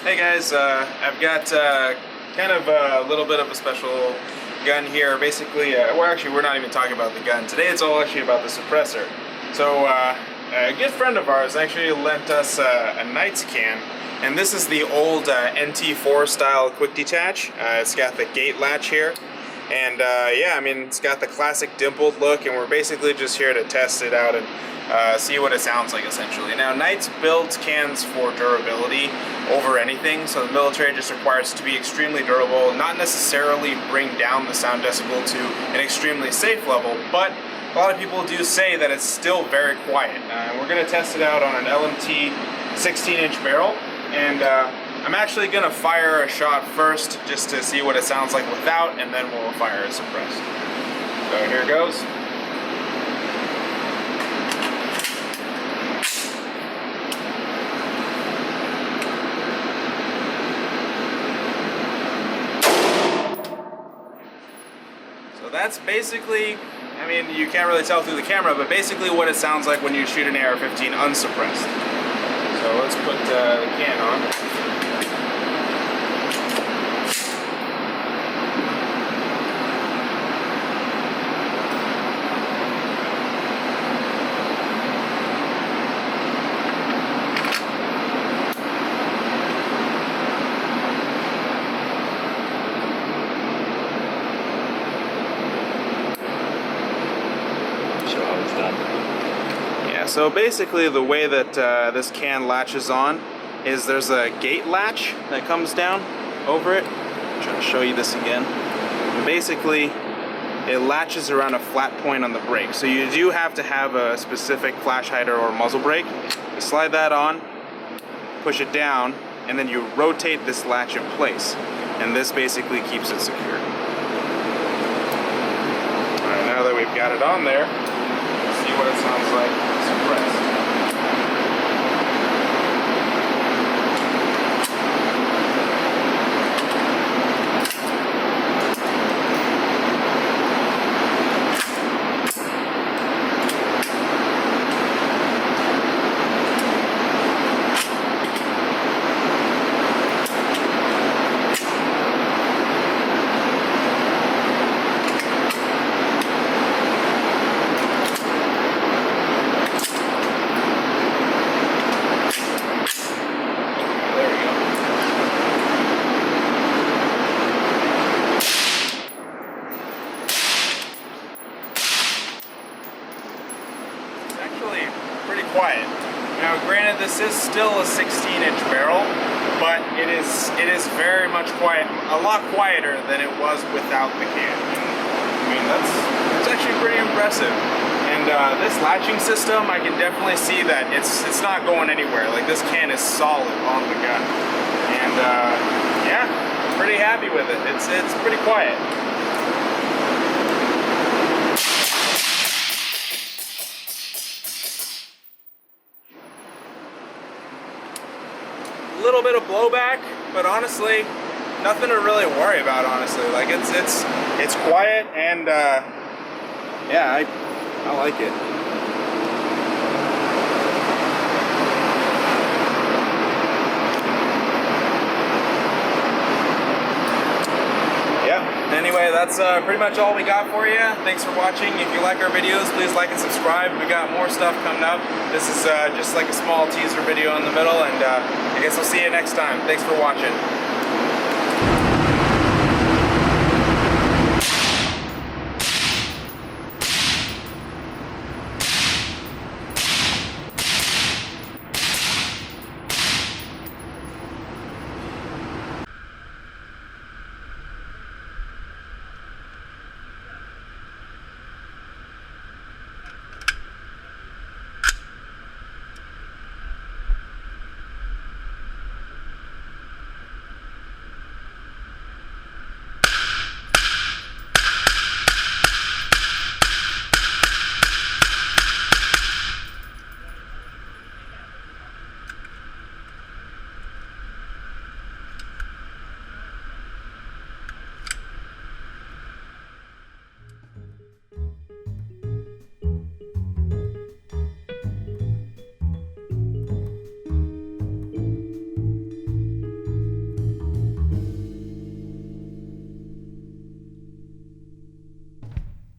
Hey guys, I've got kind of a little bit of a special gun here. Basically, well actually we're not even talking about the gun. Today it's all actually about the suppressor. So a good friend of ours actually lent us a Knight's can, and this is the old NT4 style quick detach. It's got the gate latch here. And yeah, I mean, it's got the classic dimpled look, and we're basically just here to test it out and see what it sounds like, essentially. Now, Knight's builds cans for durability over anything, so the military just requires it to be extremely durable, not necessarily bring down the sound decibel to an extremely safe level, but a lot of people do say that it's still very quiet. We're going to test it out on an LMT 16-inch barrel, and I'm actually going to fire a shot first just to see what it sounds like without, and then we'll fire it suppressed. So here goes. So that's basically, I mean, you can't really tell through the camera, but basically what it sounds like when you shoot an AR-15 unsuppressed. So let's put the can on. Yeah, so basically the way that this can latches on is there's a gate latch that comes down over it. I'm trying to show you this again. And basically, it latches around a flat point on the brake. So you do have to have a specific flash hider or muzzle brake. You slide that on, push it down, and then you rotate this latch in place. And this basically keeps it secure. Alright, now that we've got it on there, see what it sounds like suppressed. Pretty quiet. Now, granted, this is still a 16-inch barrel, but it is very much quiet, a lot quieter than it was without the can. I mean, that's actually pretty impressive. And this latching system, I can definitely see that it's not going anywhere. Like, this can is solid on the gun, and yeah, I'm pretty happy with it. It's pretty quiet. Little bit of blowback, but honestly, nothing to really worry about. Honestly, like it's quiet, and yeah, I like it. Yeah. Anyway, that's pretty much all we got for you. Thanks for watching. If you like our videos, please like and subscribe. We got more stuff coming up. This is just like a small teaser video in the middle, and I guess we'll see you next time. Thanks for watching.